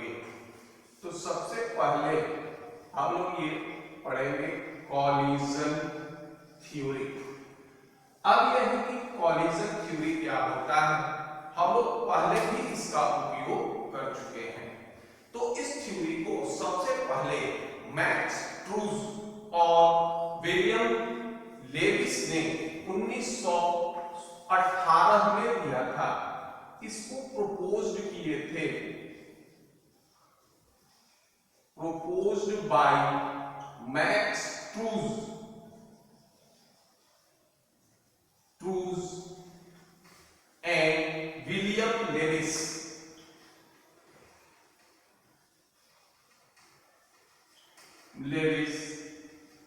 पढ़ेंगे। तो सबसे पहले हम लोग ये पढ़ेंगे कॉलिजन थ्योरी। अब यह है कि कॉलिजन थ्योरी क्या होता है, हम लोग पहले भी इसका उपयोग कर चुके हैं। तो इस थ्योरी को सबसे पहले मैक्स ट्रूज और विलियम लेविस ने 1918 में दिया था। इसको प्रोपोज्ड किए थे, proposed by Max Trautz and William Lewis.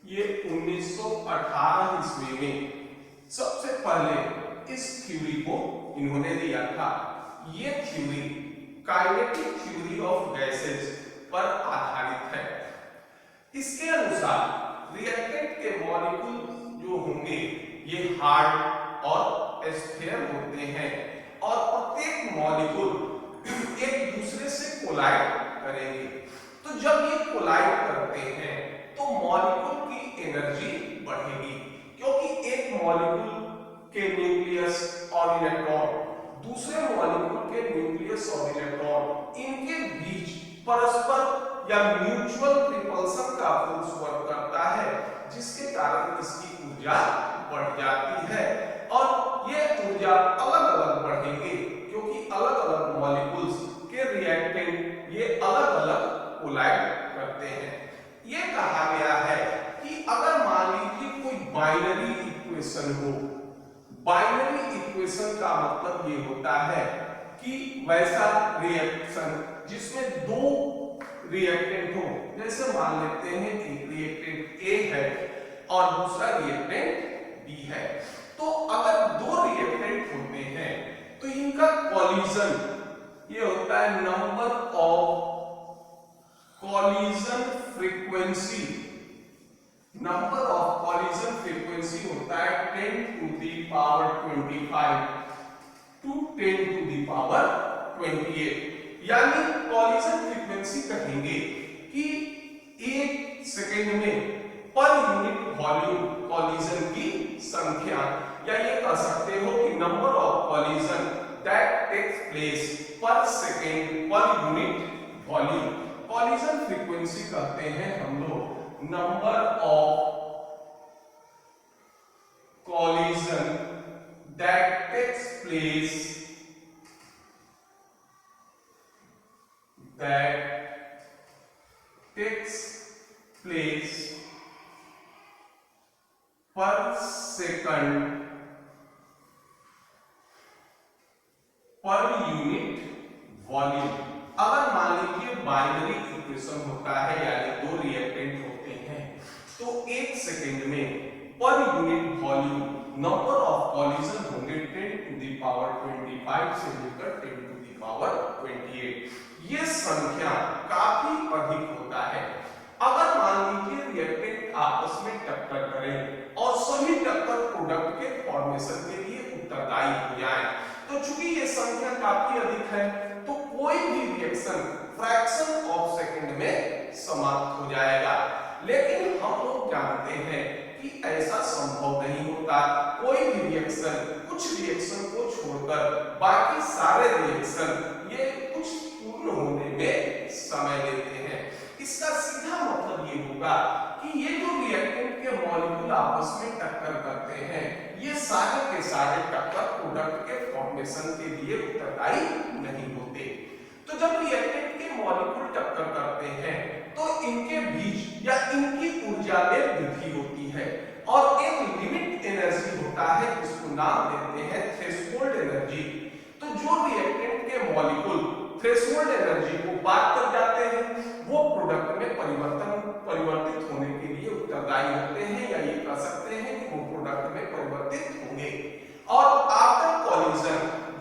ये 1918 ईस्वी में सबसे पहले इस थ्योरी को इन्होंने दिया था। ये theory kinetic theory of gases पर आधारित है। इसके अनुसार रिएक्टेंट के मॉलिक्यूल जो होंगे ये हार्ड और स्फीयर होते हैं और प्रत्येक मॉलिक्यूल एक दूसरे से कोलाइड करेंगे। तो जब ये कोलाइड करते हैं तो मॉलिक्यूल की एनर्जी बढ़ेगी, क्योंकि एक मॉलिक्यूल के न्यूक्लियस और इलेक्ट्रॉन दूसरे मॉलिक्यूल के न्यूक्लियस और इलेक्ट्रॉन इनके बीच परस्पर या म्यूचुअल रिपल्सन का फोर्स वर्क करता है, जिसके कारण इसकी ऊर्जा बढ़ जाती है। और ये ऊर्जा अलग अलग बढ़ेंगे क्योंकि अलग अलग मॉलिक्यूल्स के रिएक्टेंट ये अलग अलग कोलाइड करते हैं। ये कहा गया है कि अगर मान लीजिए कोई बाइनरी इक्वेशन हो, बाइनरी इक्वेशन का मतलब ये होता है कि वैसा रिएक्शन जिसमें दो रिएक्टेंट हो, जैसे मान लेते हैं एक रिएक्टेंट A है और दूसरा रिएक्टेंट B है। तो अगर दो रिएक्टेंट होते हैं तो इनका कॉलिजन ये होता है number of collision frequency. Number of collision frequency होता है 10 to the power 25 to 10 to the power 28। यानी कॉलिजन फ्रीक्वेंसी कहेंगे कि एक सेकेंड में पर यूनिट वॉल्यूम कॉलिजन की संख्या, या ये कह सकते हो कि number of collision that takes place per second per unit volume. Collision frequency कहते हैं हम लोग number of collision that takes place per second per unit volume. अगर मान लीजिए बाइनरी इक्वेशन होता है यानी दो रिएक्टेंट होते हैं, तो एक सेकंड में पर unit volume number of collision होंगे 10 to the power 25 से लेकर 10 to the power 28। ये संख्या काफी अधिक होता है। अगर मान लीजिए रिएक्टेंट आपस में टक्कर करें और सभी टक्कर प्रोडक्ट के फॉर्मेशन के लिए उत्तरदायी हो जाए, तो चूंकि ये संख्या काफी अधिक है तो कोई भी रिएक्शन फ्रैक्शन ऑफ सेकंड में समाप्त हो जाएगा। लेकिन हम लोग जानते हैं कि ऐसा संभव नहीं होता। कोई भी रिएक्शन, कुछ रिएक्शन को छोड़कर बाकी सारे रिएक्शन ये कुछ पूर्ण होने में समय लेते हैं। इसका सीधा मतलब ये होगा कि ये जो रिएक्टेंट के मॉलिक्यूल आपस में टक्कर करते हैं, ये सारे के सारे टक्कर प्रोडक्ट के फॉर्मेशन के लिए उत्तरदायी नहीं होते। तो जब रिएक्टेंट के मॉलिक्यूल टक्कर करते हैं तो इनके बीच या इनकी ऊर्जा में वृद्धि होती है और एक लिमिट एनर्जी होता है, जिसको नाम देते हैं थ्रेशोल्ड एनर्जी। तो जो रिएक्टेंट के मॉलिक्यूल थ्रेशोल्ड एनर्जी को पार कर जाते हैं वो प्रोडक्ट में परिवर्तित होने के लिए उत्तरदायी होते हैं, या ये कह सकते हैं कि वो प्रोडक्ट में परिवर्तित होंगे। और आफ्टर कॉलिजन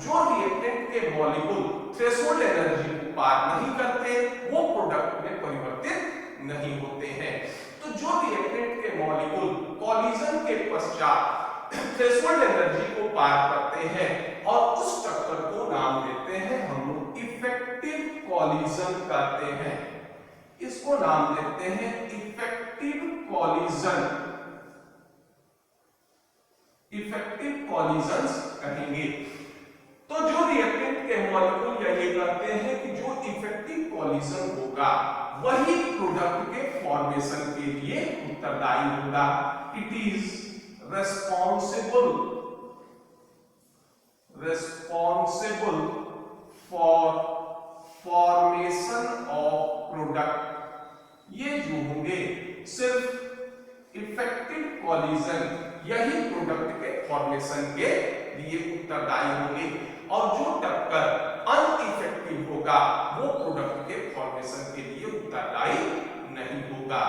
जो रिएक्टेंट के मॉलिक्यूल थ्रेशोल्ड एनर्जी को पार नहीं करते वो प्रोडक्ट में परिवर्तित नहीं होते हैं। तो जो रिएक्टेंट के मॉलिक्यूल कॉलिजन के पश्चात थ्रेशोल्ड एनर्जी को पार करते हैं और उस टक्कर को नाम देते हैं हम लोग इफेक्टिव कॉलिजन करते हैं, इसको नाम देते हैं इफेक्टिव कॉलिजन, इफेक्टिव कॉलिजन्स कहेंगे। तो जो रिएक्टेंट के मॉलिक्यूल यही करते हैं कि जो इफेक्टिव कॉलिजन होगा वही प्रोडक्ट के फॉर्मेशन के लिए उत्तरदायी होगा। It is responsible for formation of product। ये जो होंगे सिर्फ इफेक्टिव कॉलिजन यही प्रोडक्ट के फॉर्मेशन के लिए उत्तरदायी होंगे, और जो टक्कर अनइफेक्टिव होगा वो प्रोडक्ट के फॉर्मेशन के लिए उत्तरदायी नहीं होगा।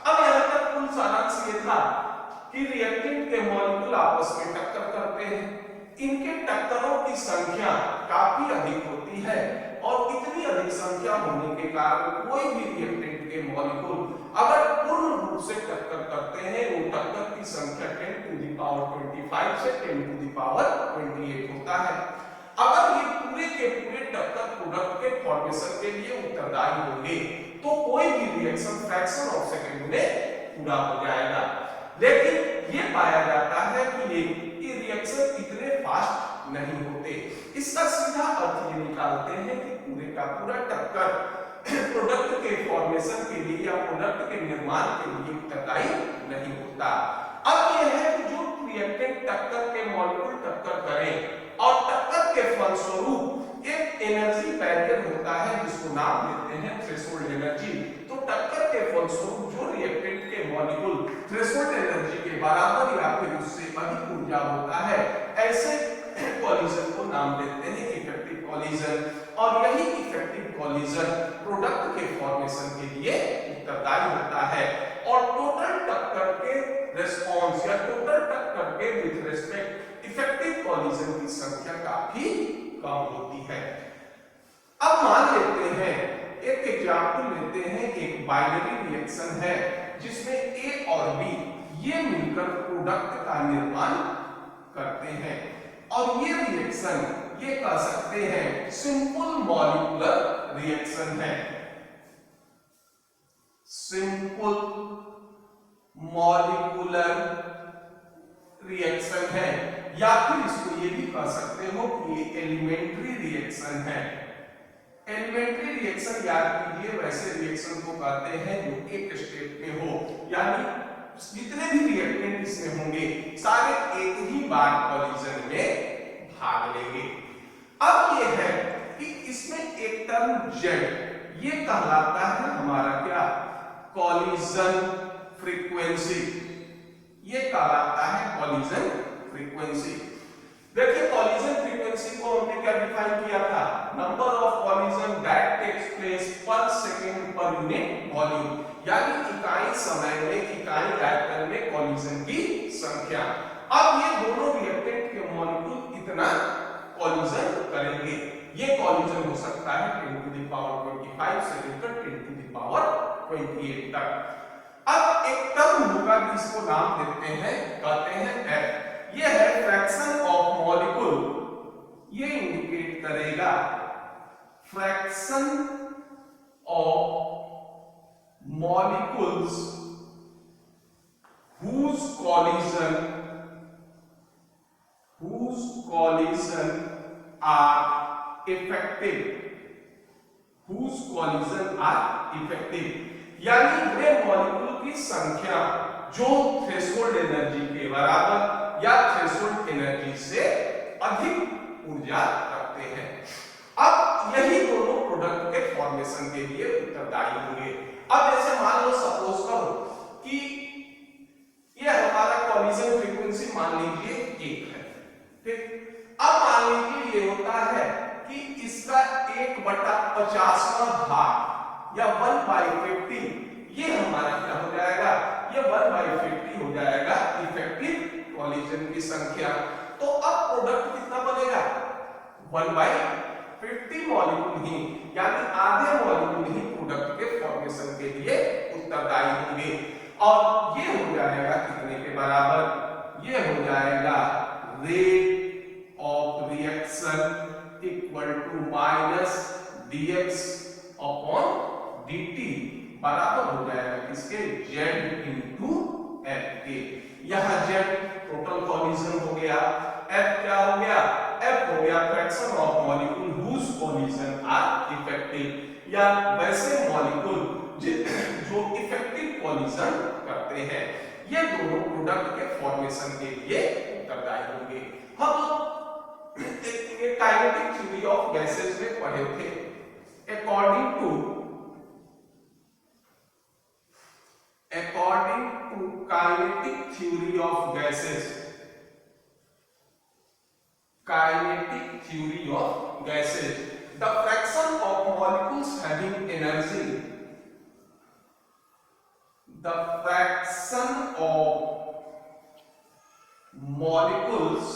अब यहां तक कुल सारांश ये था कि रिएक्टेंट के मॉलिक्यूल आपस में टक्कर करते हैं, इनके टक्करों की संख्या काफी अधिक होती है, और इतनी अधिक संख्या होने के कारण कोई भी रिएक्टेंट के मॉलिक्यूल अगर पूर्ण रूप से टक्कर करते हैं, वो टक्कर की संख्या 10 टू द पावर 25 से 10 टू द पावर 28 होता है। अगर ये पूरे के पूरे टक्कर प्रोडक्ट के फॉर्मेशन के लिए उत्तरदायी होंगे तो कोई भी रिएक्शन फ्रैक्शन ऑफ सेकंड में पूरा हो जाएगा। लेकिन ये पाया जाता है कि ये रिएक्शन इतने फास्ट नहीं होते। इसका सीधा अर्थ ये निकालते हैं कि पूरे का पूरा टक्कर प्रोडक्ट के फॉर्मेशन के लिए या प्रोडक्ट के निर्माण के लिए उत्तरदायी नहीं होता। अब ये है कि जो रिएक्टेंट टक्कर के मॉलिक्यूल टक्कर करें और टक्कर के फलस्वरूप एक एनर्जी बैरियर होता है जिसको नाम देते हैं थ्रेशोल्ड एनर्जी। तो टक्कर के फलस्वरूप जो रिएक्टेंट के मॉलिक्यूल थ्रेशोल्ड एनर्जी के बराबर या फिर उससे अधिक ऊर्जा होता है, ऐसे कॉलिजन को नाम देते हैं इफेक्टिव कॉलिजन, और यही इफेक्टिव कॉलिजन प्रोडक्ट के फॉर्मेशन के लिए उत्तरदायी होता है। और टोटल टक्कर के रिस्पांस या टोटल टक्कर के विद रिस्पेक्ट इफेक्टिव कॉलिजन की संख्या काफी कम होती है। अब मान लेते हैं, एक एग्जांपल लेते हैं, एक बाइनरी रिएक्शन है जिसमें ए और बी ये मिलकर प्रोडक्ट का निर्माण करते हैं, और ये रिएक्शन ये कह सकते हैं सिंपल मॉलिक्यूलर रिएक्शन है, सिंपल मॉलिक्यूलर रिएक्शन है, या फिर इसको ये भी कह सकते हो कि एलिमेंट्री रिएक्शन है। एलिमेंट्री रिएक्शन याद कीजिए, वैसे रिएक्शन को कहते हैं जो एक स्टेप में हो, यानी जितने भी रिएक्टेंट इसमें होंगे सारे एक ही बार कॉलिजन में भाग लेंगे। अब ये है कि इसमें एक टर्म Z ये कहलाता है हमारा क्या, कॉलिजन फ्रीक्वेंसी, ये कहलाता है कॉलिजन फ्रीक्वेंसी। देखिए कॉलिजन फ्रीक्वेंसी को हमने क्या डिफाइन किया था, number of collision that takes place per second per unit volume, यानी इकाई समय में इकाई आयतन में कॉलिजन की संख्या। अब ये दोनों रिएक्टेंट के मॉलिक्यूल इतना कॉलिजन करेंगे, ये कॉलिजन हो सकता है 10 टू द पावर 25 से लेकर 10 टू द पावर 28 तक। अब एक टर्म होगा जिसको नाम देते हैं, कहते हैं F, ये है फ्रैक्शन ऑफ मॉलिक्यूल, ये इंडिकेट करेगा fraction of molecules whose collision are effective, whose collision are effective, यानी वे मॉलिक्यूल की संख्या जो थ्रेशोल्ड एनर्जी के बराबर या थ्रेशोल्ड एनर्जी से अधिक ऊर्जा रखते हैं। अब यही दोनों प्रोडक्ट के फॉर्मेशन के लिए उत्तरदायी होंगे। अब जैसे मान लो सपोज करो कि ये हमारा कॉलिजन फ्रीक्वेंसी मान लीजिए 1 है, ठीक। अब मान लीजिए ये होता है कि इसका 1/50वां भाग या 1/50 ये हमारा क्या हो जाएगा, ये 1/50 हो जाएगा इफेक्टिव कॉलिजन की संख्या। तो अब प्रोडक्ट कितना बनेगा, 1/50 मॉलिक्यूल ही, यानी आधे मॉलिक्यूल ही प्रोडक्ट के फॉर्मेशन के लिए उत्तरदायी होंगे। और ये हो जाएगा कितने के बराबर, ये हो जाएगा rate of reaction equal to minus dx upon dt बराबर हो जाएगा किसके z इंटू f के। यहां z टोटल कॉलिजन हो गया, f क्या हो गया, f हो गया fraction of molecule whose collision are effective, या वैसे मॉलिक्यूल जो इफेक्टिव कॉलिजन करते हैं। ये दोनों प्रोडक्ट के फॉर्मेशन के लिए उत्तरदायी होंगे। हम एक काइनेटिक थ्योरी ऑफ गैसेस में पढ़े थे। According to kinetic theory of gases, kinetic theory of gases, the fraction of molecules having energy, the fraction of molecules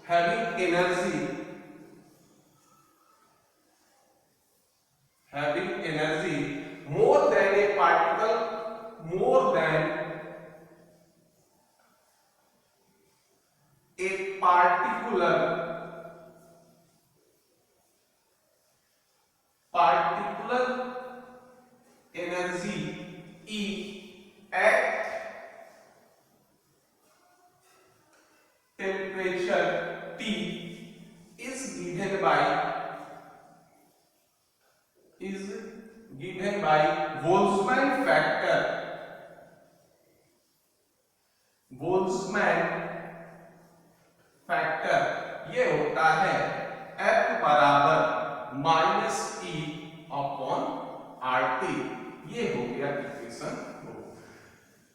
having energy more than a particle, more than a particular energy E at temperature T is given by Boltzmann factor, ये होता है F बराबर minus E upon RT। ये हो गया equation 2।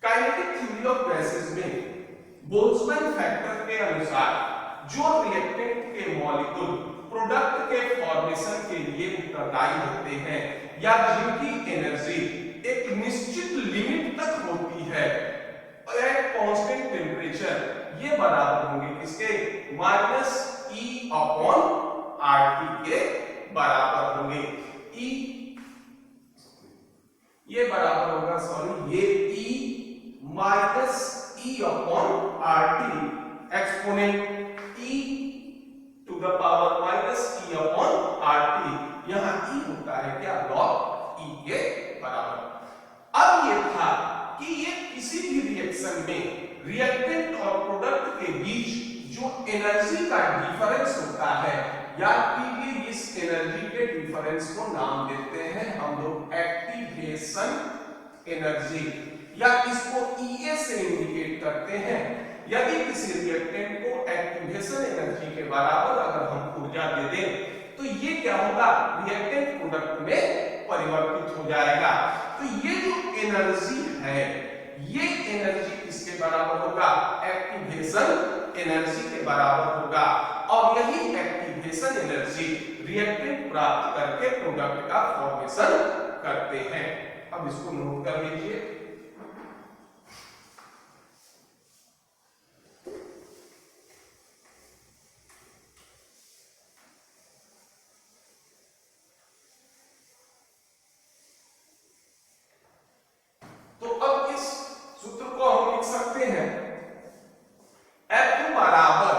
Kinetic theory of gases में Boltzmann factor के अनुसार जो रिएक्टेंट के मॉलिक्यूल प्रोडक्ट के फॉर्मेशन के लिए उत्तरदायी होते हैं या जिनकी एनर्जी एक निश्चित लिमिट तक होती है एट कांस्टेंट टेम्परेचर, ये बराबर होंगे किसके, माइनस E अपॉन RT के बराबर होंगे। E ये बराबर होगा, सॉरी, ये E minus E upon RT exponent E to the power minus E upon RT। यहां E होता है क्या, लॉग E के बराबर। अब ये था कि ये किसी भी रिएक्शन में रिएक्टेंट और प्रोडक्ट के बीच जो एनर्जी का डिफरेंस होता है, याद कीजिए इस एनर्जी के डिफरेंस को नाम देते हैं हम लोग एक्टिवेशन एनर्जी, या इसको EA से इंडिकेट करते हैं। यदि किसी रिएक्टेंट को एक्टिवेशन एनर्जी के बराबर अगर हम ऊर्जा दे दें तो ये क्या होगा, रिएक्टेंट प्रोडक्ट में परिवर्तित हो जाएगा। तो ये जो एनर्जी है, ये एनर्जी किसके बराबर होगा, एक्टिवेशन एनर्जी के बराबर होगा, और यही एक्टिवेशन एनर्जी रिएक्टेंट प्राप्त करके प्रोडक्ट का फॉर्मेशन करते हैं। अब इसको नोट कर लीजिए। तो अब इस सूत्र को हम लिख सकते हैं, F बराबर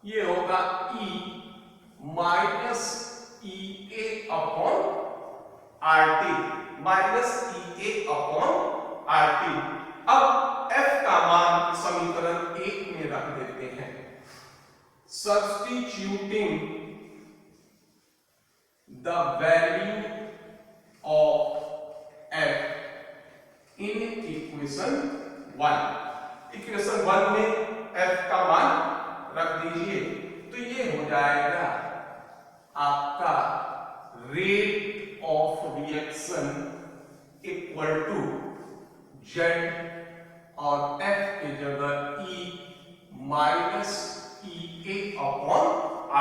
ये होगा E minus EA upon RT, minus EA upon RT। अब F का मान समीकरण 1 में रख देते हैं, substituting the value of F in equation 1। Equation 1 में F का मान रख दीजिए, तो ये हो जाएगा आपका rate of reaction equal to Z और F की जगह E minus EA upon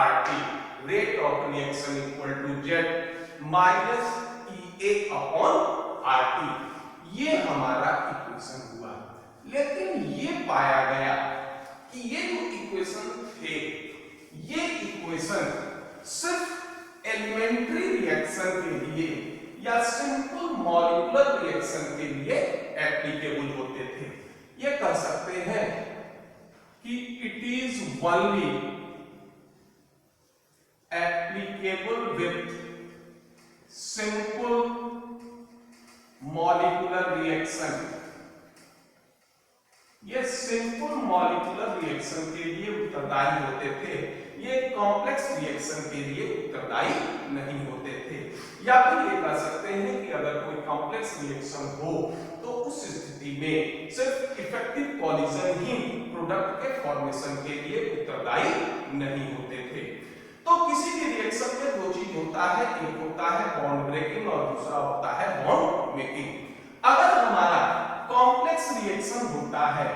RT। Rate of reaction equal to Z minus EA upon RT, ये हमारा इक्वेशन हुआ। लेकिन ये पाया गया कि ये जो इक्वेशन थे, ये इक्वेशन सिर्फ एलिमेंट्री रिएक्शन के लिए या सिंपल मॉलिक्यूलर रिएक्शन के लिए एप्लीकेबल होते थे। ये कह सकते हैं कि it is only applicable with simple molecular reaction, ये सिंपल मॉलिक्यूलर रिएक्शन के लिए उत्तरदायी होते थे, ये कॉम्प्लेक्स रिएक्शन के लिए उत्तरदायी नहीं होते थे। या फिर ये कह सकते हैं कि अगर कोई कॉम्प्लेक्स रिएक्शन हो तो उस स्थिति में सिर्फ इफेक्टिव कॉलिजन ही प्रोडक्ट के फॉर्मेशन के लिए उत्तरदायी नहीं होते थे। तो किसी भी रिएक्शन में दो चीज होता है, एक होता है बॉन्ड ब्रेकिंग और दूसरा होता है बॉन्ड मेकिंग। अगर हमारा कॉम्प्लेक्स रिएक्शन होता है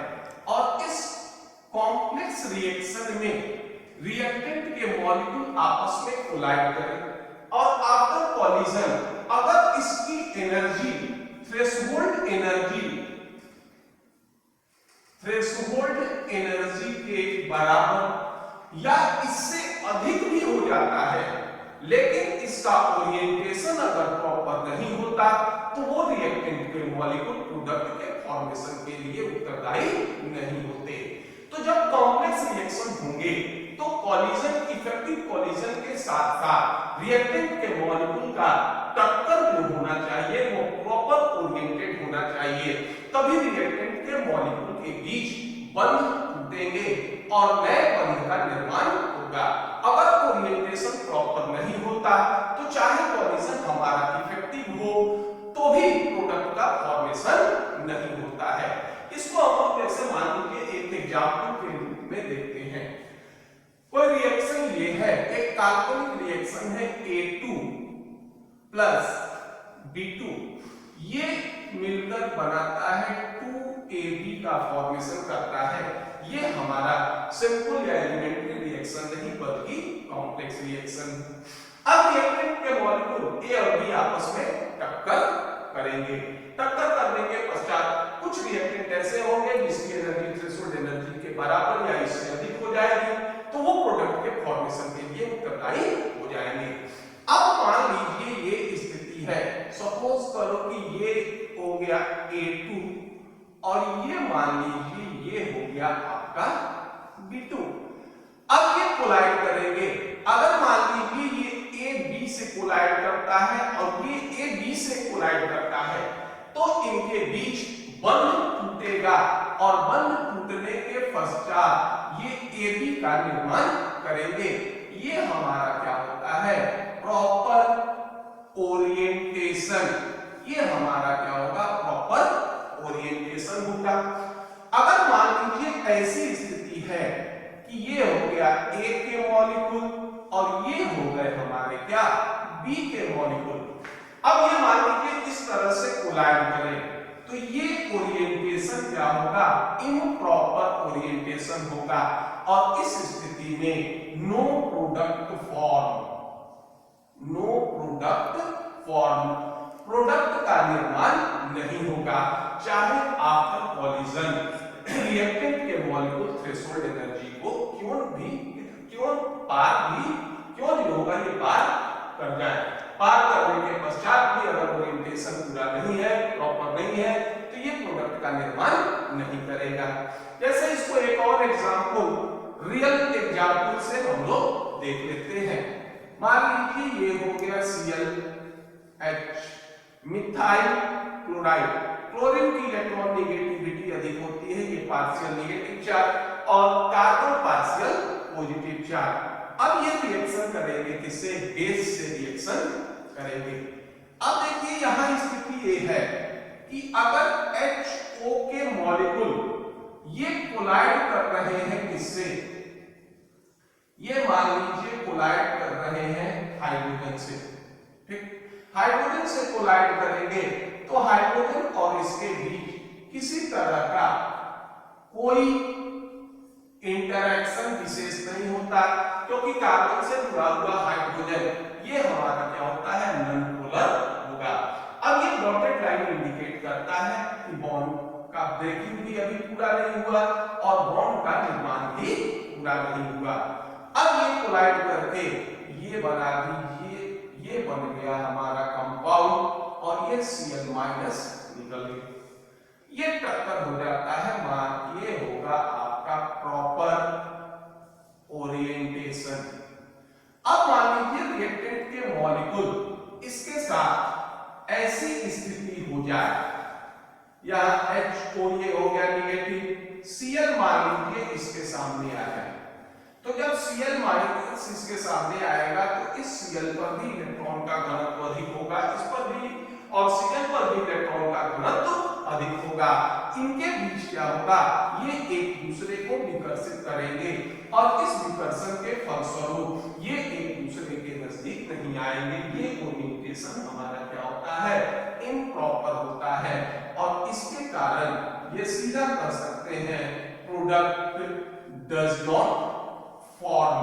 और इस कॉम्प्लेक्स रिएक्शन में रिएक्टेंट के मॉलिक्यूल आपस में कोलाइड करें और आफ्टर कॉलिजन अगर इसकी एनर्जी थ्रेशोल्ड एनर्जी के बराबर या इससे अधिक भी हो जाता है, लेकिन इसका ओरिएंटेशन अगर प्रॉपर नहीं होता तो वो रिएक्टेंट के मॉलिक्यूल प्रोडक्ट के फॉर्मेशन के लिए उत्तरदायी नहीं होते। तो जब कॉम्प्लेक्स रिएक्शन होंगे तो कॉलिजन, इफेक्टिव कॉलिजन के साथ साथ रिएक्टेंट के मॉलिक्यूल का टक्कर जो होना चाहिए वो प्रॉपर ओरिएंटेड होना चाहिए, तभी रिएक्टेंट के मॉलिक्यूल के बीच बंध टूटेंगे और नए बंध का निर्माण होगा। अगर ओरिएंटेशन प्रॉपर नहीं होता तो चाहे कॉलिजन हमारा इफेक्टिव हो तो भी प्रोडक्ट का फॉर्मेशन नहीं होता है। इसको हम जैसे मान लीजिए एक एग्जांपल के रूप में देखते हैं। कोई रिएक्शन ये है, एक काल्पनिक रिएक्शन है A2 प्लस B2, ये मिलकर बनाता है 2AB का फॉर्मेशन करता है। ये हमारा सिंपल या एलिमेंट्री रिएक्शन नहीं बल्कि कॉम्प्लेक्स रिएक्शन है। अब रिएक्टेंट के मॉलिक्यूल A और B आपस में टक्कर करेंगे। टक्कर करने के पश्चात कुछ रिएक्टेंट ऐसे होंगे जिसकी एनर्जी थ्रेशोल्ड एनर्जी के बराबर या इससे अधिक हो जाएगी, तो वो प्रोडक्ट के फॉर्मेशन के लिए उत्तरदायी हो जाएंगे। अब मान लीजिए ये स्थिति है, सपोज करो कि ये हो गया A2 और ये मान लीजिए ये हो गया आपका B2। अब ये कोलाइड करेंगे। अगर मान लीजिए ये A B से कोलाइड करता है और ये A B से कोलाइड करता है तो इनके बीच बंध टूटेगा और बंध टूटने के पश्चात ये AB का निर्माण करेंगे। ये हमारा क्या होता है, प्रॉपर ओरिएंटेशन। ये हमारा क्या होगा, प्रॉपर ओरिएंटेशन होगा। अगर मान लीजिए ऐसी स्थिति है कि ये हो गया A के मॉलिक्यूल और ये हो गए हमारे क्या, B के मॉलिक्यूल। अब ये मान लीजिए इस तरह से कोलाइड करें तो ये ओरिएंटेशन क्या होगा, इम्प्रॉपर ओरिएंटेशन होगा और इस स्थिति में नो प्रोडक्ट फॉर्म, प्रोडक्ट का निर्माण नहीं होगा, चाहे आफ्टर कॉलिजन रिएक्टेंट के मॉलिक्यूल थ्रेशोल्ड एनर्जी को क्यों नहीं होगा, ये पार कर जाए। पार करने के पश्चात भी अगर ओरिएंटेशन पूरा नहीं है, प्रॉपर नहीं है, तो ये प्रोडक्ट का निर्माण नहीं करेगा। जैसे इसको एक और एग्जांपल, रियल एग्जांपल से हम लोग देख लेते हैं। मान लीजिए ये हो गया ClH, मिथाइल क्लोराइड। क्लोरीन की इलेक्ट्रॉन नेगेटिविटी अधिक होती है, ये पार्शियल नेगेटिव चार्ज और कार्बन पार्शियल पॉजिटिव चार्ज। अब ये रिएक्शन करेंगे किससे, बेस से रिएक्शन करेंगे। अब देखिए यहां स्थिति ये है कि अगर HO के मॉलिक्यूल ये कोलाइड कर रहे हैं किससे, ये मान लीजिए कोलाइड कर रहे हैं हाइड्रोजन से, ठीक। हाइड्रोजन से कोलाइड करेंगे तो हाइड्रोजन और इसके बीच किसी तरह का कोई इंटरैक्शन विशेष नहीं होता, क्योंकि कार्बन से जुड़ा हुआ हाइड्रोजन ये हमारा क्या होता है, नॉन पोलर होगा। अब ये डॉटेड लाइन इंडिकेट करता है कि बॉन्ड का ब्रेकिंग भी अभी पूरा नहीं हुआ और बॉन्ड का निर्माण भी पूरा नहीं हुआ। अब ये कोलाइड करके ये बना दीजिए, ये बन गया हमारा कंपाउंड और ये Cl- निकल गया। ये टक्कर हो जाता है, मान ये होगा आपका प्रॉपर ओरिएंटेशन। अब मान लीजिए रिएक्टेंट के मॉलिक्यूल इसके साथ ऐसी स्थिति हो जाए, या H O ये हो गया नेगेटिव, Cl मान लीजिए इसके सामने आ जाए, तो जब Cl माइनस इसके सामने आएगा तो इस Cl पर भी इलेक्ट्रॉन का घनत्व अधिक होगा, इस पर भी, और Cl पर भी इलेक्ट्रॉन का घनत्व अधिक होगा। इनके बीच क्या होगा, ये एक दूसरे को विकर्षित करेंगे और इस विकर्षण के फलस्वरूप ये एक दूसरे के नजदीक नहीं आएंगे। ये ओरिएंटेशन हमारा क्या होता है, इम्प्रॉपर होता है, और इसके कारण ये सीधा कर सकते हैं प्रोडक्ट डज नॉट फॉर्म,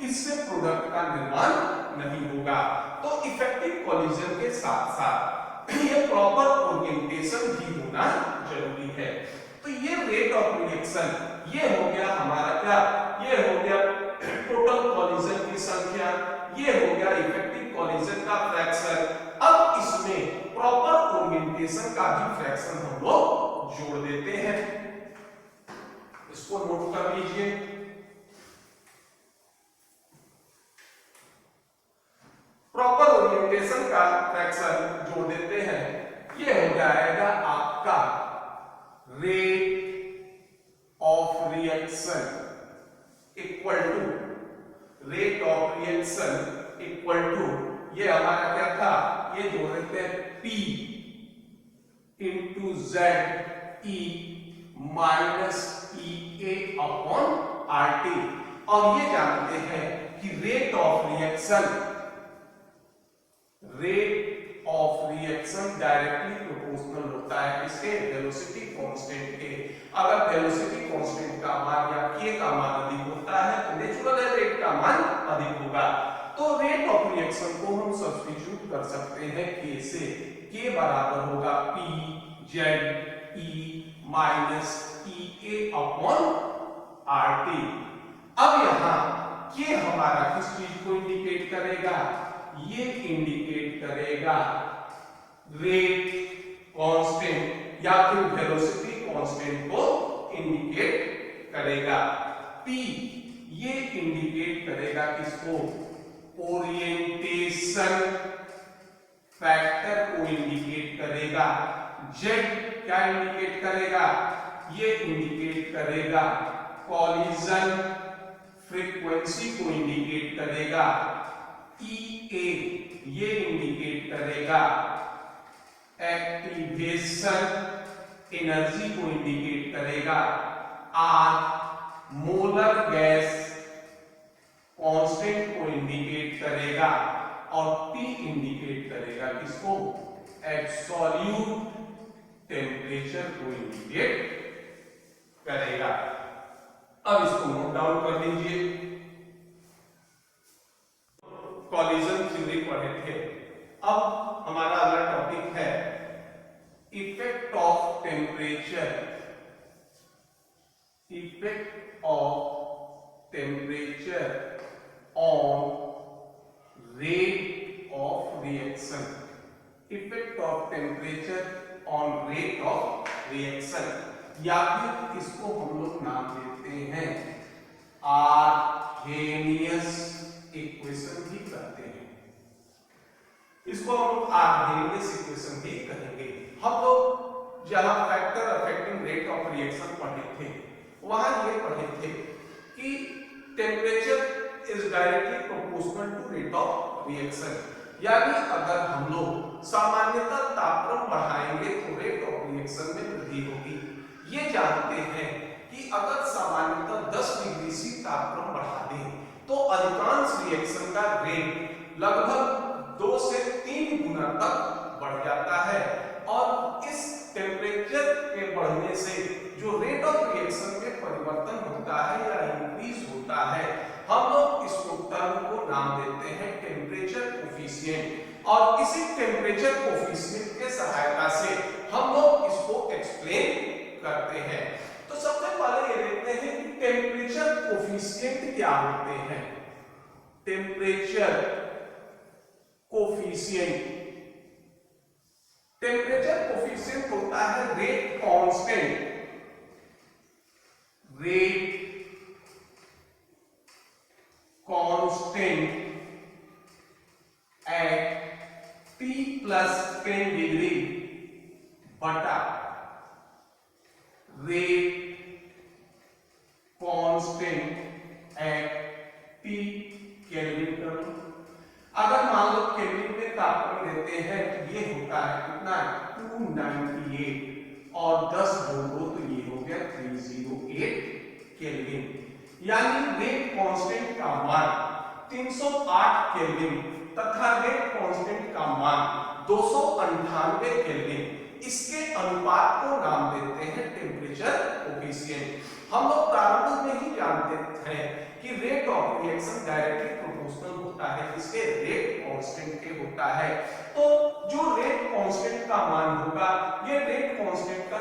इससे प्रोडक्ट का निर्माण नहीं होगा। तो इफेक्टिव कोलिजन के साथ साथ ये प्रॉपर ओरिएंटेशन भी होना जरूरी है। तो ये रेट ऑफ रिएक्शन, ये हो गया हमारा क्या, ये हो गया टोटल कोलिजन की संख्या, ये हो गया इफेक्टिव कोलिजन का फ्रैक्शन। अब इसमें प्रॉपर ओरिएंटेशन का भी फ्रैक्शन हम लोग जोड़ देते हैं, इसको नोट कर लीजिए। प्रॉपर ओरिएंटेशन का फ्रैक्शन जोड़ देते हैं, ये हो जाएगा आपका rate of reaction equal to, rate of reaction equal to, ये हमारा क्या था, ये जोड़ देते हैं P into ZE minus EA upon RT, और ये जानते हैं कि rate of reaction directly proportional होता है इसके वेलोसिटी कांस्टेंट के। अगर वेलोसिटी कांस्टेंट का मान या k का मान अधिक होता है तो नेचुरल रेट का मान अधिक होगा। तो रेट ऑफ रिएक्शन को हम सब्स्टिट्यूट कर सकते हैं k से, k बराबर होगा P ZE minus EA upon RT। अब यहाँ ये हमारा किस चीज को इंडिकेट करेगा, ये इंडिकेट करेगा रेट कांस्टेंट या फिर वेलोसिटी कांस्टेंट को इंडिकेट करेगा। P ये इंडिकेट करेगा किसको, ओरिएंटेशन फैक्टर को इंडिकेट करेगा। Z क्या इंडिकेट करेगा, ये इंडिकेट करेगा कॉलिजन फ्रीक्वेंसी को इंडिकेट करेगा। EA ये इंडिकेट करेगा एक्टिवेशन एनर्जी को इंडिकेट करेगा। R मोलर गैस कांस्टेंट को इंडिकेट करेगा, और T इंडिकेट करेगा किसको, एब्सोल्यूट टेम्परेचर को इंडिकेट करेगा। अब इसको नोट डाउन कर लीजिए। कॉलिजन थ्योरी पढ़े थे, अब हमारा अगला टॉपिक है effect of temperature, effect of temperature on rate of reaction, effect of temperature on rate of reaction, या फिर इसको हम लोग नाम देते हैं आर्हेनियस इक्वेशन भी कहते हैं, इसको हम लोग आर्हेनियस इक्वेशन भी कहेंगे। हम लोग जहां factor affecting rate of reaction पढ़े थे, वहां ये पढ़े थे कि temperature is directly proportional to rate of reaction, यानी अगर हम लोग सामान्यतः तापक्रम बढ़ाएंगे तो रेट ऑफ रिएक्शन में वृद्धि होगी। ये जानते हैं कि अगर सामान्यतः 10 डिग्री सी तापक्रम बढ़ा दें तो अधिकांश रिएक्शन का रेट लगभग 2 से 3 गुना तक बढ़ जाता है, और इस टेम्परेचर के बढ़ने से जो रेट ऑफ रिएक्शन में परिवर्तन होता है या इंक्रीज होता है, हम लोग इसको टर्म को नाम देते हैं टेम्परेचर कोफिशिएंट, और इसी टेम्परेचर कोफिशिएंट के सहायता से हम लोग इसको एक्सप्लेन करते हैं। तो सबसे पहले ये देखते हैं कि टेम्परेचर कोफिशिएंट क्या होते हैं। टेम्परेचर कोफिशिएंट, टेम्परेचर कोफिशिएंट होता है rate constant, rate constant at second degree बटा rate constant at T kelvin कर लो। अगर मान लो केल्विन में तापमान देते हैं तो ये होता है कितना 298 और 10 जोड़ दो तो ये हो गया 308 केल्विन। यानी रेट कांस्टेंट का मान 308 केल्विन तथा रेट कांस्टेंट का मान 298 केल्विन। इसके अनुपात को नाम देते हैं टेम्परेचर कोफिशिएंट। हम लोग प्रारंभ में ही जानते हैं कि rate of reaction directly proportional होता है इसके रेट कांस्टेंट के होता है। तो जो रेट कांस्टेंट का मान होगा ये रेट कांस्टेंट का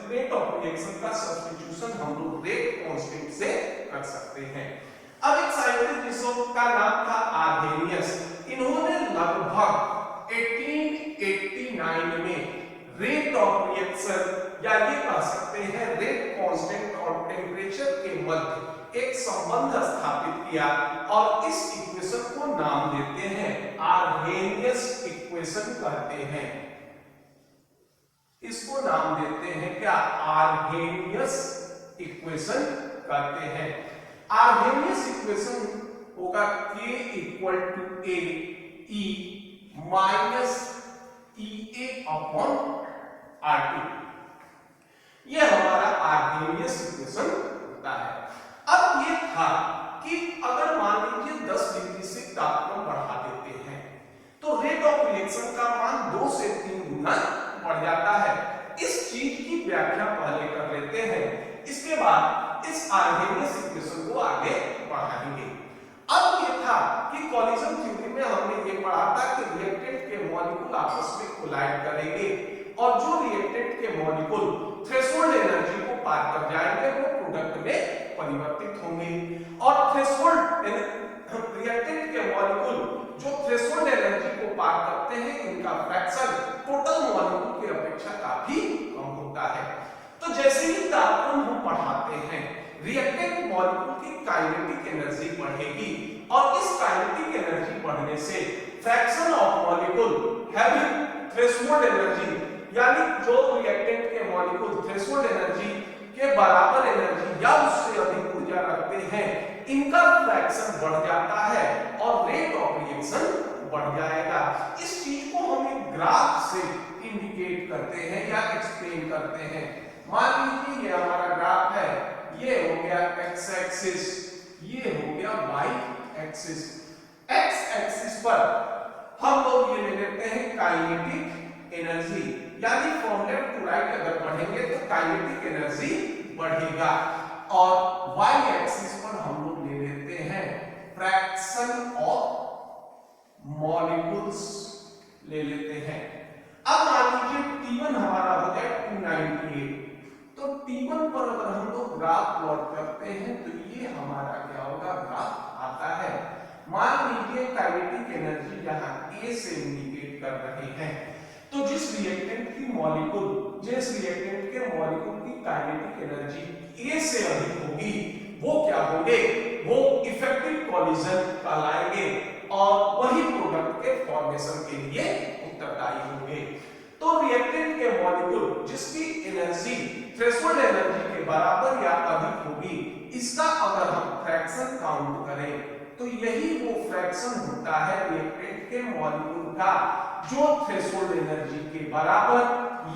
रेट ऑफ रिएक्शन का सब्स्टिट्यूशन हम लोग रेट कांस्टेंट से कर सकते हैं। अब एक साइंटिस्ट जिसका नाम था आर्हेनियस, इन्होंने लगभग 1889 में रेट ऑफ रिएक्शन या ये कह सकते हैं रेट कांस्टेंट और टेम्परेचर के मध्य एक संबंध स्थापित किया और इस इक्वेशन को नाम देते हैं आर्हेनियस इक्वेशन कहते हैं। इसको नाम देते हैं क्या आर्हेनियस इक्वेशन कहते हैं। आर्हेनियस इक्वेशन होगा K equal to A E minus EA upon RT। यह हमारा आर्हेनियस इक्वेशन होता है। अब ये था कि अगर मान लीजिए 10 डिग्री से तापमान बढ़ा देते हैं तो रेट ऑफ रिएक्शन का मान 2 से 3 गुना बढ़ जाता है। इस चीज की व्याख्या पहले कर लेते हैं, इसके बाद इस आर्हेनियस इक्वेशन को आगे बढ़ाएंगे। अब ये था कि कॉलिजन थ्योरी में हमने ये पढ़ा था कि रिएक्टेंट के मॉलिक्यूल आपस में कोलाइड करेंगे और जो रिएक्टेंट के मॉलिक्यूल थ्रेशोल्ड एनर्जी को पार कर जाएंगे वो प्रोडक्ट में परिवर्तित होंगे और थ्रेशोल्ड रिएक्टेंट के मॉलिक्यूल जो थ्रेशोल्ड एनर्जी को पार करते हैं इनका फ्रैक्शन टोटल मॉलिक्यूल की अपेक्षा काफी कम होता है। तो जैसे ही तापमान हम बढ़ाते हैं रिएक्टेंट मॉलिक्यूल की काइनेटिक एनर्जी बढ़ेगी और इस काइनेटिक एनर्जी बढ़ने से fraction of molecule having threshold energy यानी जो रिएक्टेंट के मॉलिक्यूल थ्रेशोल्ड एनर्जी के बराबर एनर्जी या उससे अधिक ऊर्जा रखते हैं इनका फ्रैक्शन बढ़ जाता है और रेट ऑफ रिएक्शन बढ़ जाएगा। इस चीज को हम एक ग्राफ से इंडिकेट करते हैं या एक्सप्लेन करते हैं। मान लीजिए ये हमारा ग्राफ है, ये हो गया एक्स एक्सिस, ये हो गया वाई एक्सिस। एक्स एक्सिस पर हम लोग ये ले लेते हैं काइनेटिक एनर्जी यानी फ्रॉम लेफ्ट टू राइट अगर बढ़ेंगे तो काइनेटिक एनर्जी बढ़ेगा और वाई एक्सिस पर हम लोग ले लेते हैं फ्रैक्शन ऑफ मॉलिक्यूल्स ले लेते हैं। अब मान लीजिए T1 हमारा हो जाए 298 तो T1 पर अगर हम लोग ग्राफ प्लॉट करते हैं तो ये हमारा क्या होगा ग्राफ आता है। मान लीजिए काइनेटिक एनर्जी यहाँ A से इंडिकेट कर रहे हैं तो जिस रिएक्टेंट के मॉलिक्यूल के मॉलिक्यूल की काइनेटिक एनर्जी A से अधिक होगी वो क्या होंगे, वो इफेक्टिव कॉलिजन कहलाएंगे और वही प्रोडक्ट के फॉर्मेशन के लिए उत्तरदायी होंगे। तो रिएक्टेंट के मॉलिक्यूल जिसकी एनर्जी थ्रेशोल्ड एनर्जी के बराबर या अधिक होगी इसका अगर हम फ्रैक्शन काउंट करें तो यही वो फ्रैक्शन होता है रिएक्टेंट के मॉलिक्यूल का जो थ्रेशोल्ड एनर्जी के बराबर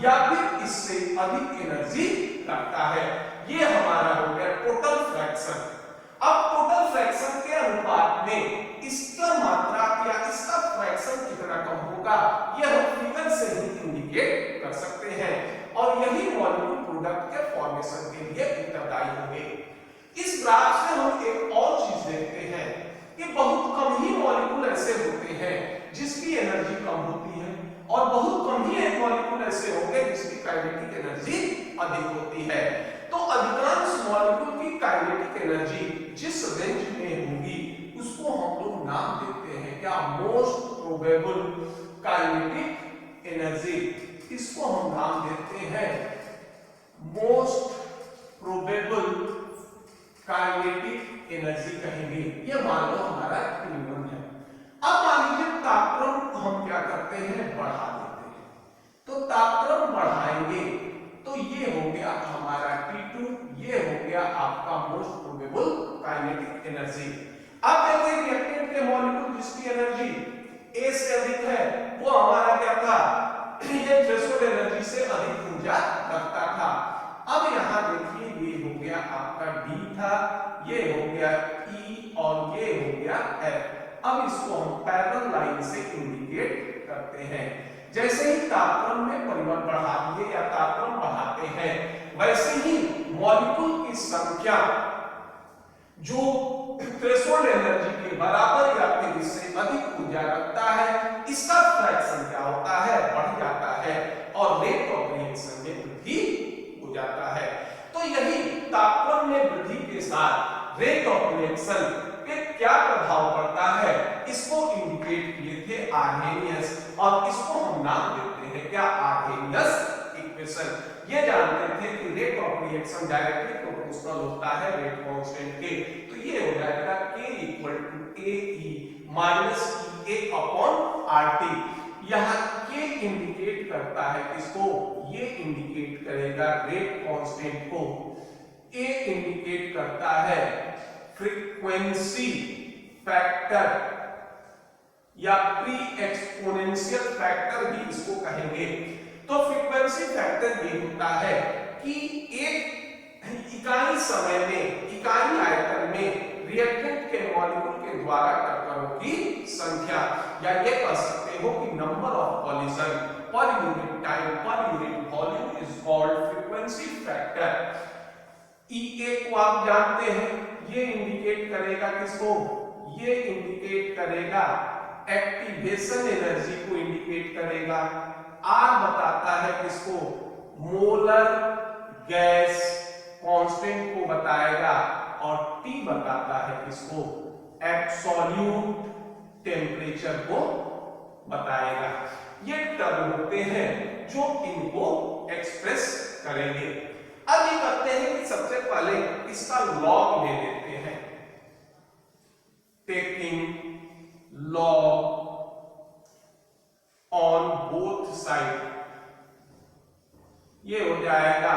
या फिर इससे अधिक एनर्जी रखता है। ये हमारा हो गया टोटल फ्रैक्शन। अब टोटल फ्रैक्शन के अनुपात में इसका मात्रा या इसका फ्रैक्शन कितना कम होगा यह हम फिगर से ही इंडिकेट कर सकते हैं और यही मॉलिक्यूल प्रोडक्ट के फॉर्मेशन के लिए उत्तरदायी होंगे। इस ग्राफ से हम एक और चीज देखते हैं कि बहुत कम ही मॉलिक्यूल ऐसे होते हैं जिसकी एनर्जी कम होती है और बहुत कम ही मॉलिक्यूल ऐसे होंगे जिसकी काइनेटिक एनर्जी अधिक होती है। तो अधिकांश मॉलिक्यूल की काइनेटिक एनर्जी जिस रेंज में होगी उसको हम लोग नाम देते हैं क्या मोस्ट प्रोबेबल काइनेटिक एनर्जी। इसको हम नाम देते हैं मोस्ट प्रोबेबल काइनेटिक एनर्जी कहेंगे। ये मान लो हमारा T1 है। अब मान लीजिए तापमान को हम क्या करते हैं बढ़ा देते तापक्रम बढ़ाएंगे तो ये हो गया हमारा T2, ये हो गया आपका मोस्ट प्रोबेबल काइनेटिक एनर्जी। अब देखिए रिएक्टेंट के मॉलिक्यूल जिसकी एनर्जी A से अधिक है वो हमारा क्या था, ये थ्रेशोल्ड एनर्जी से अधिक ऊर्जा रखता था। अब यहां देखिए ये हो गया आपका D था, ये हो गया E और ये हो गया F। अब इसको हम पैरेलल लाइन से इंडिकेट करते हैं। जैसे ही तापक्रम में परिवर्तन बढ़ाते या तापक्रम बढ़ाते हैं वैसे ही मॉलिक्यूल की संख्या जो थ्रेशोल्ड एनर्जी के बराबर या फिर इससे अधिक ऊर्जा रखता है इसका फ्रैक्शन क्या होता है, बढ़ जाता है और रेट ऑफ रिएक्शन में वृद्धि हो जाता है। तो यही तापक्रम में वृद्धि के साथ रेट ऑफ रिएक्शन पे क्या प्रभाव पड़ता है इसको इंडिकेट किए थे आर्हेनियस, और इसको हम नाम देते हैं क्या, आर्हेनियस इक्वेशन। ये जानते थे कि rate of reaction directly proportional होता है रेट कांस्टेंट के, तो ये हो जाएगा K = AE - EA upon RT। यहां K इंडिकेट करता है किसको, ये इंडिकेट करेगा रेट कांस्टेंट को, A इंडिकेट करता है फ्रीक्वेंसी फैक्टर या प्री एक्सपोनेंशियल फैक्टर भी इसको कहेंगे। तो फ्रीक्वेंसी फैक्टर ये होता है कि एक इकाई समय में, इकाई आयतन में रिएक्टेंट के मॉलिक्यूल के द्वारा टक्करों की संख्या, या ये कह सकते हो कि number of collision per unit time पर unit volume is called frequency factor. EA को आप जानते हैं, ये इंडिकेट करेगा किसको, ये इंडिकेट करेगा एक्टिवेशन एनर्जी को इंडिकेट करेगा। R बताता है किसको, मोलर गैस कांस्टेंट को बताएगा, और T बताता है किसको, एब्सोल्यूट टेम्परेचर को बताएगा। ये टर्म होते हैं जो इनको एक्सप्रेस करेंगे। अब ये करते हैं कि सबसे पहले इसका लॉग ले लेते हैं, taking log on both side, ये हो जाएगा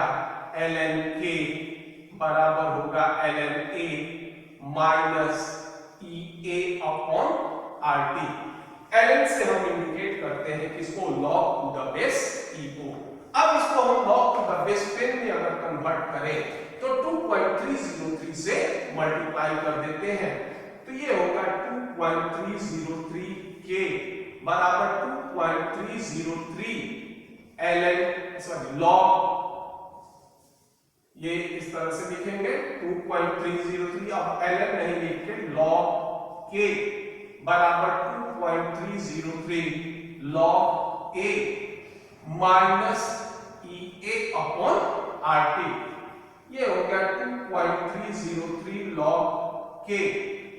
ln k बराबर होगा ln a minus EA upon RT। ln से हम इंडिकेट करते हैं किसको, log to the base e को। अब इसको हम log टू द बेस 10 में अगर कन्वर्ट करें तो 2.303 से मल्टीप्लाई कर देते हैं, तो ये होगा 2.303 k बराबर 2.303 log, ये इस तरह से लिखेंगे 2.303, अब ln नहीं लिखते, log k बराबर 2.303 log a minus EA upon RT। ये हो गया 2.303 log k,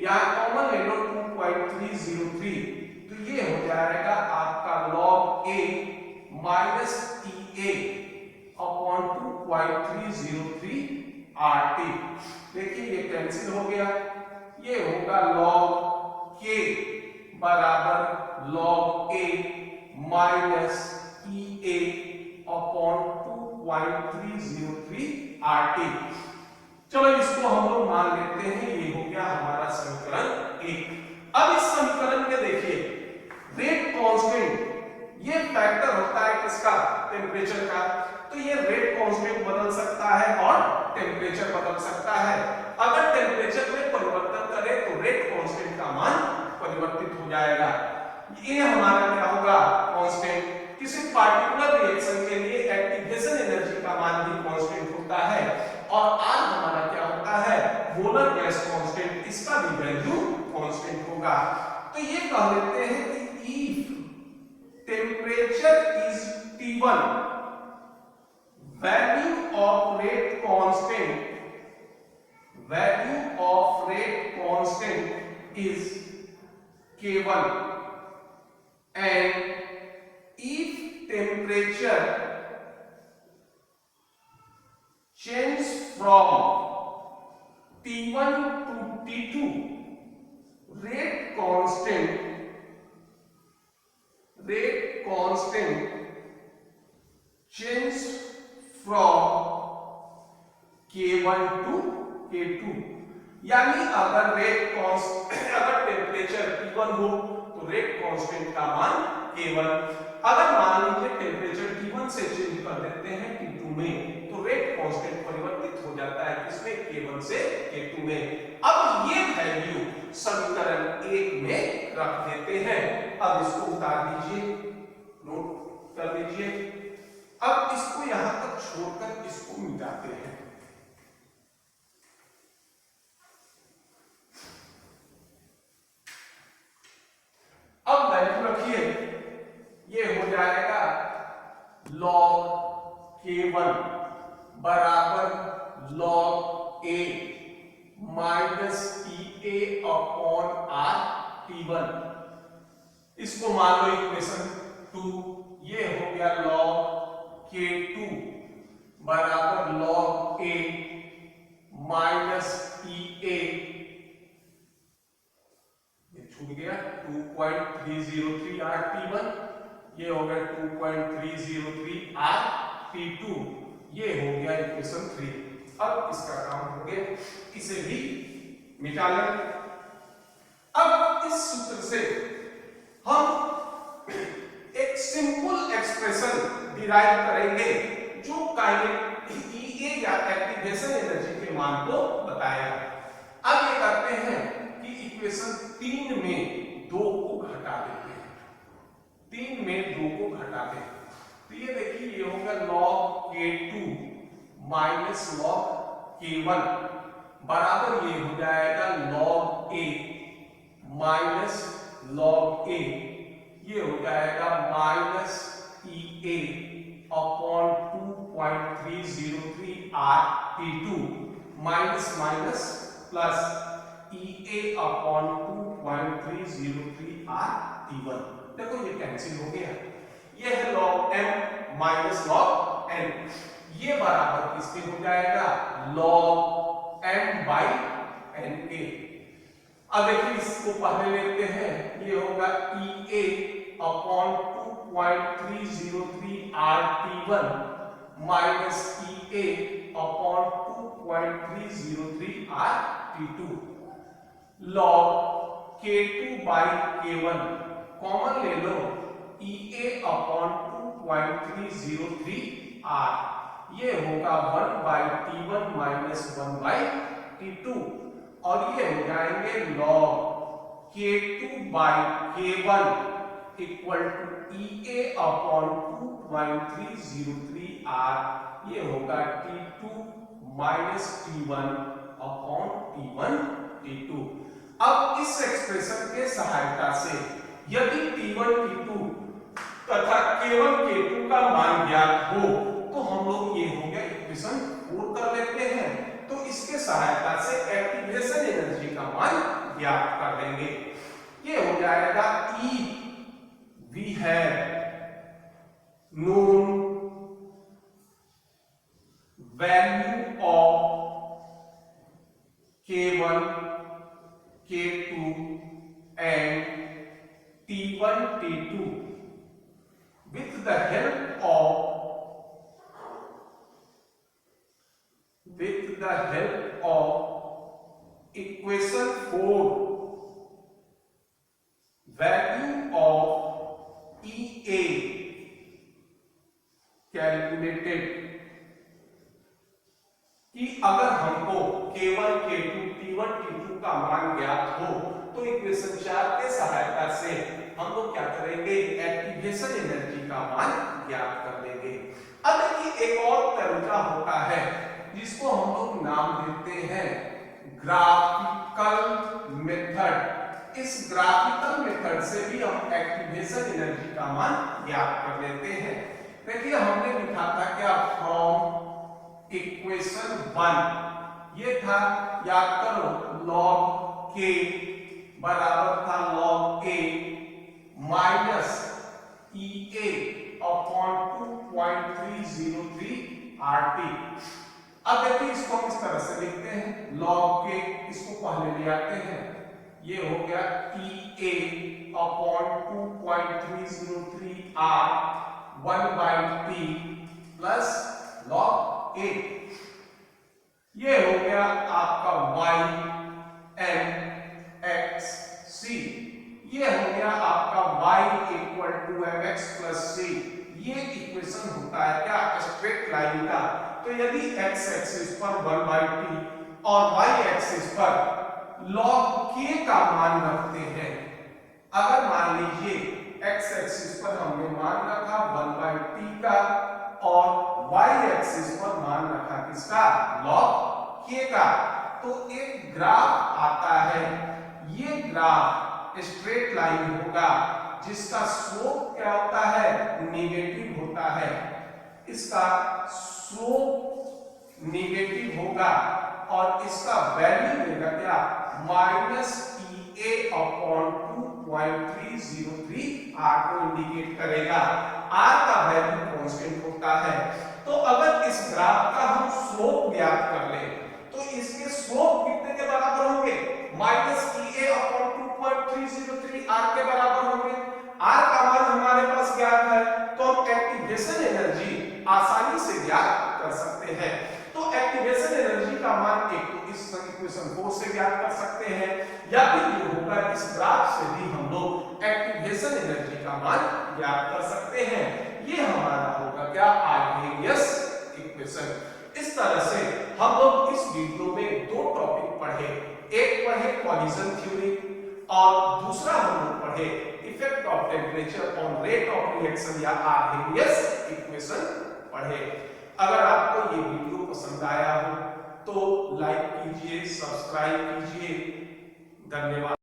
यहां कॉमन ले लो 2.303, तो ये हो जाएगा आपका log a minus EA upon 2.303 RT। देखिए ये कैंसिल हो गया, ये होगा log k बराबर log a minus EA upon 2.303 RT। चलो इसको हम लोग मान लेते हैं, ये हो गया हमारा समीकरण 1। अब इस समीकरण में देखिए रेट कांस्टेंट ये फैक्टर होता है किसका, टेम्परेचर का, तो ये रेट कांस्टेंट बदल सकता है और टेम्परेचर बदल सकता है। अगर टेम्परेचर में परिवर्तन करें तो रेट कांस्टेंट का मान परिवर्तित हो जाएगा। ये हमारा क्या होगा, कांस्टेंट। किसी पार्टिकुलर रिएक्शन के लिए एक्टिवेशन एनर्जी का मान भी कांस्टेंट होता है, और R हमारा क्या होता है, मोलर गैस कांस्टेंट, इसका भी वैल्यू कांस्टेंट होगा। तो ये कह लेते हैं कि if temperature is T1, value of rate constant is K1, and if temperature change from T1 to T2, rate constant change from K1 to K2, यानी अगर अगर टेम्परेचर T1 हो तो रेट कांस्टेंट का मान K1, अगर मान लीजिए टेम्परेचर T1 से चेंज कर देते हैं T2 में तो रेट कांस्टेंट परिवर्तित हो जाता है किसमें, K1 से K2 में। अब ये वैल्यू समीकरण 1 में रख देते हैं। अब इसको उतार दीजिए, नोट कर लीजिए। अब इसको यहां तक छोड़कर इसको मिटाते हैं। अब वैल्यू रखिए, ये हो जाएगा log K1 बराबर log A minus TA upon R T1। इसको मान लो इक्वेशन 2, ये हो गया log K2 बराबर log A माइनस TA, ये छूट गया 2.303 R T1, ये हो गया 2.303 R T2, ये हो गया इक्वेशन 3। अब इसका काम हो गया, इसे भी मिटा लें। अब इस सूत्र से हम एक सिंपल एक्सप्रेशन डिराइव करेंगे जो EA या एक्टिवेशन एनर्जी के मान को बताएगा। अब ये करते हैं कि इक्वेशन 3 में 2 को घटा देते हैं, 3 में 2 को घटा दें तो ये देखिए ये होगा log K2 minus log K1 बराबर ये हो जाएगा log A minus log A, ये हो जाएगा minus EA upon 2.303 R T2 minus minus plus EA upon 2.303 R T1। देखो ये कैंसिल हो गया, ये है log M minus log N, ये बराबर किसके हो जाएगा log M बाई NA। अब देखिए इसको पहले लेते हैं, ये होगा EA upon 2.303 R T1 minus EA upon 2.303 R T2 log K2 by K1 common ले लो, EA अपॉन 2.303 R, ये होगा 1 by T1 minus 1 by T2 और ये हो जाएंगे log K2 by K1 equal to EA upon 2.303 R, ये होगा T2 minus T1 upon T1 T2। अब इस एक्सप्रेशन के सहायता से यदि T1 T2 तथा K1 K2 का मान ज्ञात हो तो हम लोग ये हो गया इक्वेशन 4 कर लेते हैं, तो इसके सहायता से एक्टिवेशन एनर्जी का मान ज्ञात कर देंगे। ये हो जाएगा E we have known value of K1 K2 and T1 T2 with the help of equation 4, value of EA calculated, कि अगर हमको K1 K2 T1 T2 का मान ज्ञात हो तो इक्वेशन 4 के सहायता से हम लोग क्या करेंगे, एक्टिवेशन एनर्जी का मान ज्ञात कर देंगे। अब देखिए एक और तरीका होता है जिसको हम लोग नाम देते हैं ग्राफिकल मेथड। इस ग्राफिकल मेथड से भी हम एक्टिवेशन एनर्जी का मान ज्ञात कर लेते हैं। देखिए हमने लिखा था क्या, फ्रॉम इक्वेशन 1 ये था, याद करो log K बराबर था log A minus EA upon 2.303 RT। अब देखिए इसको हम इस तरह से लिखते हैं, log K इसको पहले ले आते हैं, ये हो गया EA upon 2.303 R 1 by T equation होता है क्या, स्ट्रेट लाइन का, तो यदि x एक्सिस पर 1/t और y एक्सिस पर log k का मान रखते हैं, अगर मान लीजिए x एक्सिस पर हमने मान रखा 1/t का और y एक्सिस पर मान रखा किसका, log k का, तो एक ग्राफ आता है, ये ग्राफ स्ट्रेट लाइन होगा जिसका स्लोप क्या होता है, नेगेटिव होता है, इसका स्लोप नेगेटिव होगा और इसका वैल्यू देगा क्या, -Ta/2.303 r को इंडिकेट करेगा, r का वैल्यू कांस्टेंट होता है। तो अगर इस ग्राफ का हम स्लोप ज्ञात कर ले तो इसके स्लोप कितने के बराबर होंगे, -Ta/2.303 r के बराबर होंगे। r का मान हमारे पास ज्ञात है तो हम एक्टिवेशन एनर्जी आसानी से ज्ञात कर सकते हैं। तो एक्टिवेशन एनर्जी का मान एक तो इस इक्वेशन 4 से ज्ञात कर सकते हैं या फिर जो होगा इस ग्राफ से भी हम लोग एक्टिवेशन एनर्जी का मान ज्ञात कर सकते हैं। ये हमारा होगा क्या, आर्हेनियस इक्वेशन। इस तरह से हम लोग इस वीडियो में दो टॉपिक पढ़े, एक पढ़े कॉलिजन थ्योरी और दूसरा हम लोग पढ़े effect of temperature on rate of reaction या आर्हेनियस इक्वेशन पढ़े। अगर आपको ये वीडियो पसंद आया हो तो लाइक कीजिए, सब्सक्राइब कीजिए। धन्यवाद।